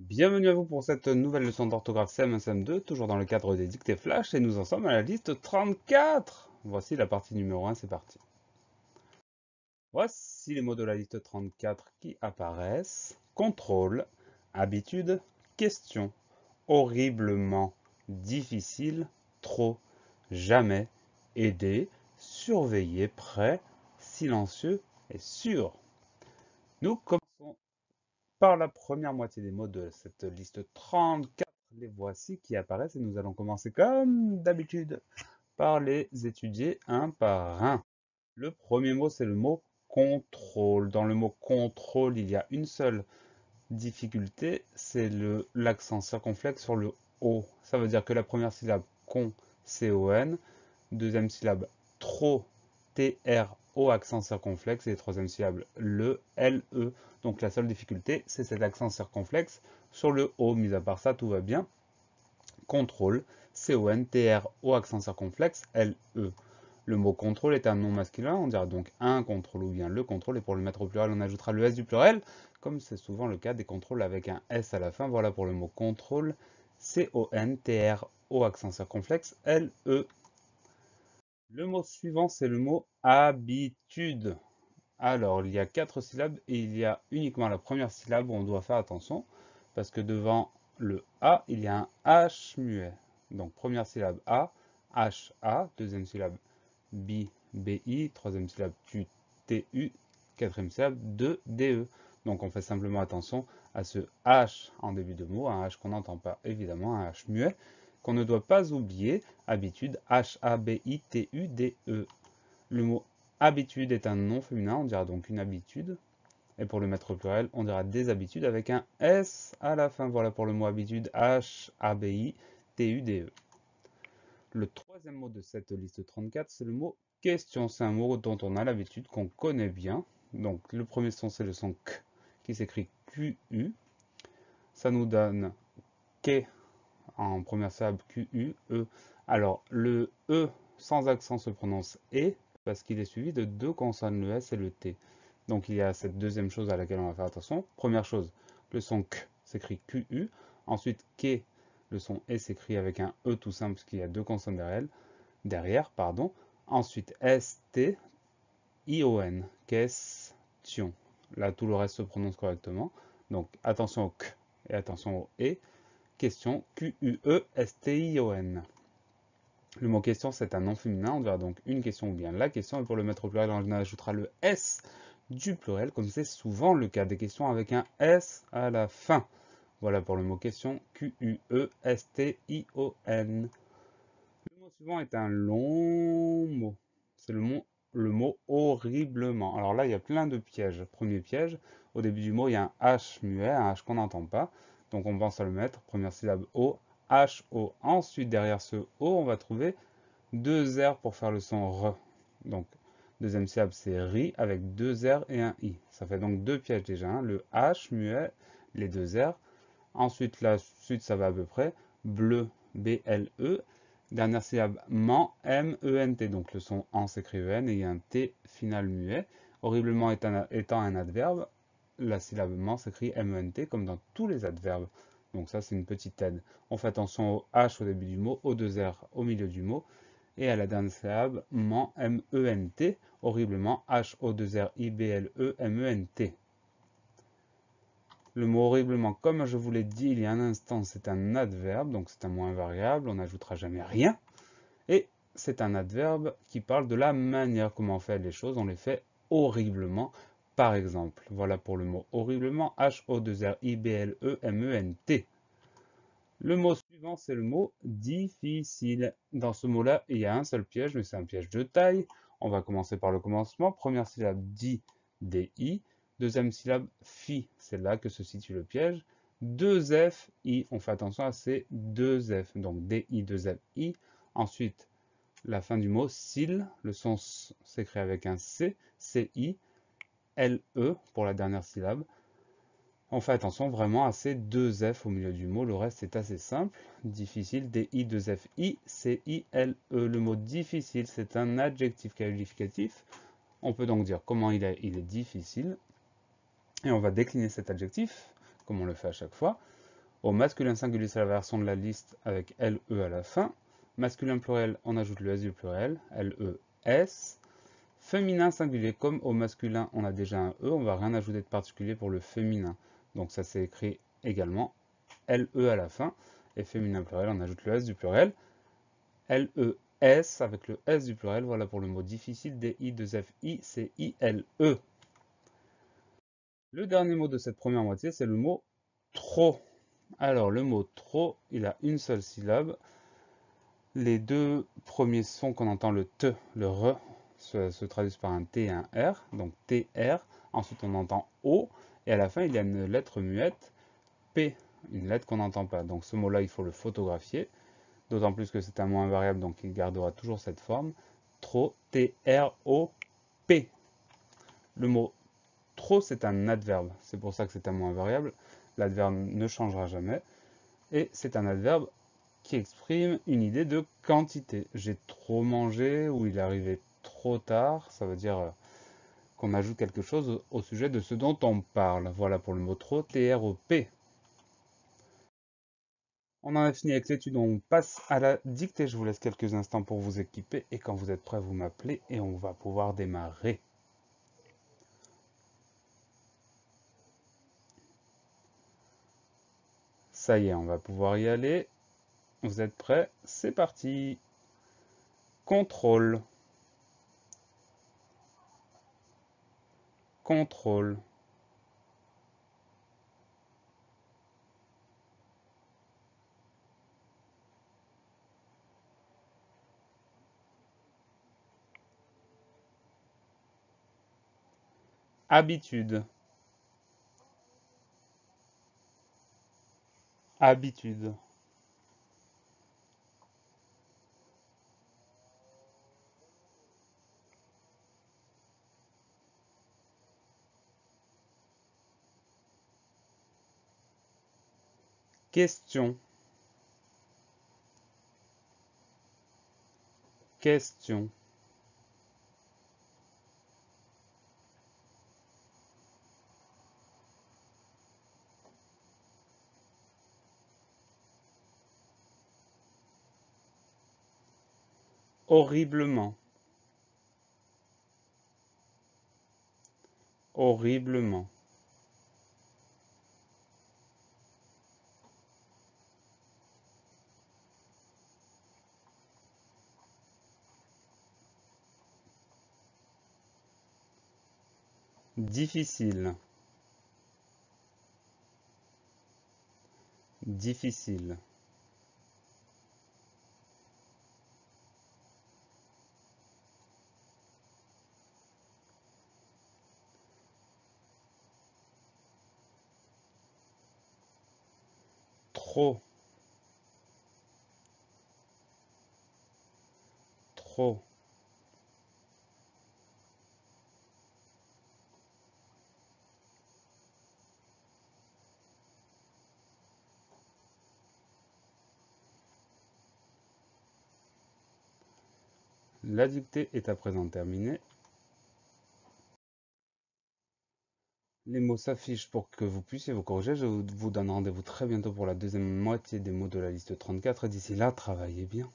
Bienvenue à vous pour cette nouvelle leçon d'orthographe CM1 CM2, toujours dans le cadre des dictées flash, et nous en sommes à la liste 34. Voici la partie numéro 1, c'est parti. Voici les mots de la liste 34 qui apparaissent. Contrôle, habitude, question, horriblement, difficile, trop, jamais, aider, surveiller, prêt, silencieux et sûr. Nous commençons par la première moitié des mots de cette liste 34. Les voici qui apparaissent et nous allons commencer comme d'habitude par les étudier un par un. Le premier mot, c'est le mot contrôle. Dans le mot contrôle, il y a une seule difficulté, c'est l'accent circonflexe sur le O. Ça veut dire que la première syllabe con, C-O-N, deuxième syllabe trop, T-R-O, accent circonflexe, et troisième syllabe le, L-E. Donc la seule difficulté, c'est cet accent circonflexe sur le O. Mis à part ça, tout va bien. Contrôle, C-O-N-T-R-O, accent circonflexe, L-E. Le mot contrôle est un nom masculin, on dira donc un contrôle ou bien le contrôle, et pour le mettre au pluriel, on ajoutera le S du pluriel, comme c'est souvent le cas des contrôles avec un S à la fin. Voilà pour le mot contrôle, C-O-N-T-R-O, accent circonflexe, L-E. Le mot suivant, c'est le mot habitude. Alors, il y a 4 syllabes et il y a uniquement la première syllabe où on doit faire attention, parce que devant le A, il y a un H muet. Donc, première syllabe A, H, A, deuxième syllabe B, BI, troisième syllabe Q, TU, quatrième syllabe 2, DE. Donc, on fait simplement attention à ce H en début de mot, un H qu'on n'entend pas évidemment, un H muet, qu'on ne doit pas oublier, habitude, H-A-B-I-T-U-D-E. Le mot habitude est un nom féminin, on dira donc une habitude. Et pour le mettre au pluriel, on dira des habitudes avec un S à la fin. Voilà pour le mot habitude, H-A-B-I-T-U-D-E. Le troisième mot de cette liste 34, c'est le mot question. C'est un mot dont on a l'habitude, qu'on connaît bien. Donc le premier son, c'est le son K, qui s'écrit Q-U. Ça nous donne K en première syllabe Q-U-E. Alors le E sans accent se prononce E, parce qu'il est suivi de deux consonnes, le S et le T. Donc il y a cette deuxième chose à laquelle on va faire attention. Première chose, le son K s'écrit QU. Ensuite, K, le son E s'écrit avec un E tout simple, parce qu'il y a deux consonnes derrière. Ensuite, S, T, I-O-N, question. Là, tout le reste se prononce correctement. Donc attention au K et attention au E. Question, Q-U-E-S-T-I-O-N. Le mot question, c'est un nom féminin. On verra donc une question ou bien la question. Et pour le mettre au pluriel, on ajoutera le S du pluriel, comme c'est souvent le cas des questions avec un S à la fin. Voilà pour le mot question, Q-U-E-S-T-I-O-N. Le mot suivant est un long mot. C'est le mot horriblement. Alors là, il y a plein de pièges. Premier piège, au début du mot, il y a un H muet, un H qu'on n'entend pas. Donc on pense à le mettre. Première syllabe O, H-O. Ensuite, derrière ce O, on va trouver deux R pour faire le son R. Donc, deuxième syllabe, c'est RI avec deux R et un I. Ça fait donc deux pièges déjà, hein. Le H muet, les deux R. Ensuite, la suite, ça va à peu près. Bleu, B-L-E. Dernière syllabe, ment, M-E-N-T. Donc, le son en s'écrit E-N et il y a un T final muet. Horriblement étant un adverbe, la syllabe ment s'écrit M-E-N-T comme dans tous les adverbes. Donc, ça, c'est une petite aide. On fait attention au H au début du mot, aux deux R au milieu du mot et à la dernière syllabe, ment, M-E-N-T, horriblement, H-O-2-R-I-B-L-E-M-E-N-T. Le mot horriblement, comme je vous l'ai dit il y a un instant, c'est un adverbe, donc c'est un mot invariable, on n'ajoutera jamais rien. Et c'est un adverbe qui parle de la manière comment on fait les choses, on les fait horriblement, par exemple. Voilà pour le mot horriblement, H-O-2-R-I-B-L-E-M-E-N-T. Le mot suivant, c'est le mot difficile. Dans ce mot-là, il y a un seul piège, mais c'est un piège de taille. On va commencer par le commencement. Première syllabe, di, D-I. Deuxième syllabe, fi. C'est là que se situe le piège. Deux F, I. On fait attention à ces deux F. Donc D-I, deux F, I. Ensuite, la fin du mot, sil. Le son s'écrit avec un C. C-I. L-E pour la dernière syllabe. On fait attention vraiment à ces deux F au milieu du mot, le reste est assez simple. Difficile, D-I-2-F-I, C-I-L-E. Le mot difficile, c'est un adjectif qualificatif. On peut donc dire comment il est difficile. Et on va décliner cet adjectif, comme on le fait à chaque fois. Au masculin singulier, c'est la version de la liste avec LE à la fin. Masculin pluriel, on ajoute le S du pluriel, LES. Féminin singulier, comme au masculin, on a déjà un E, on ne va rien ajouter de particulier pour le féminin. Donc ça s'est écrit également LE à la fin. Et féminin pluriel, on ajoute le S du pluriel, LES avec le S du pluriel. Voilà pour le mot difficile, D-I-2-F-I-C-I-L-E. Le dernier mot de cette première moitié, c'est le mot trop. Alors, le mot trop, il a une seule syllabe. Les deux premiers sons qu'on entend, le T, le R, se traduisent par un T et un R, donc TR. Ensuite, on entend O, et à la fin, il y a une lettre muette, P, une lettre qu'on n'entend pas. Donc, ce mot-là, il faut le photographier, d'autant plus que c'est un mot invariable, donc il gardera toujours cette forme. Trop, T-R-O-P. Le mot trop, c'est un adverbe, c'est pour ça que c'est un mot invariable. L'adverbe ne changera jamais, et c'est un adverbe qui exprime une idée de quantité. J'ai trop mangé ou il est arrivé trop tard, ça veut dire qu'on ajoute quelque chose au sujet de ce dont on parle. Voilà pour le mot trop, T-R-O-P. On en a fini avec l'étude, on passe à la dictée. Je vous laisse quelques instants pour vous équiper et quand vous êtes prêts, vous m'appelez et on va pouvoir démarrer. Ça y est, on va pouvoir y aller. Vous êtes prêts? C'est parti. Contrôle. Contrôle. Habitude. Habitude. Question. Question. Horriblement. Horriblement. Difficile. Difficile. Trop. Trop. La dictée est à présent terminée. Les mots s'affichent pour que vous puissiez vous corriger. Je vous donne rendez-vous très bientôt pour la deuxième moitié des mots de la liste 34. Et d'ici là, travaillez bien.